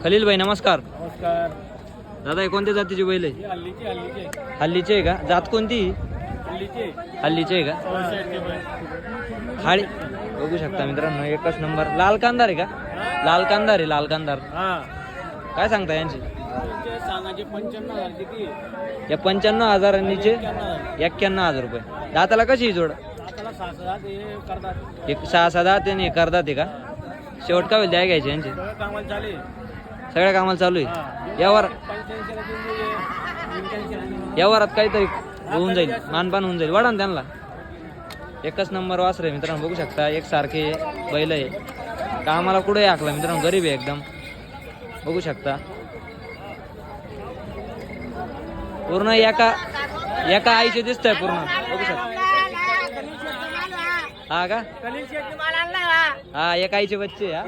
खलील भाई नमस्कार. नमस्कार. दादा हे कोणत्या जातीची बैल आहे? हल्लीचे हल्लीचे आहे का? जात कोणती? हल्लीचे आहे का? खाडी बघू शकता मित्रांनो, एकच नंबर. लाल कांदार आहे का? लाल कांदार आहे, लाल कांदार. काय सांगता यांची? सांगायचे 95,000 किती? या 95,000 आणि नीचे 91,000 रुपये. दाताला कशी ही जोड? आता 6,000 हे करतात. एक 6-7 आणि हे करतात आहे का? शेवट का होईल द्या घ्यायचे यांचे? सगळं कामाला चालेल. सगळ्या कामाला चालू आहे. यावर 85 ला देऊन देऊ, 85 ला देऊन यावरात काहीतरी होऊन जाईल, मानपान होऊन जाईल. वाढा ना त्यांना. एकच नंबर वासर आहे मित्रांनो, बघू शकता. एक सारखे बैल आहे. कामाला कुठे आखला मित्रांनो, गरीब आहे एकदम. बघू शकता पूर्ण एका आईचे दिसतंय पूर्ण. बघू शकता. हा का? कलिंग शेटने माल आणला. हा एक आईचे बच्चे. हा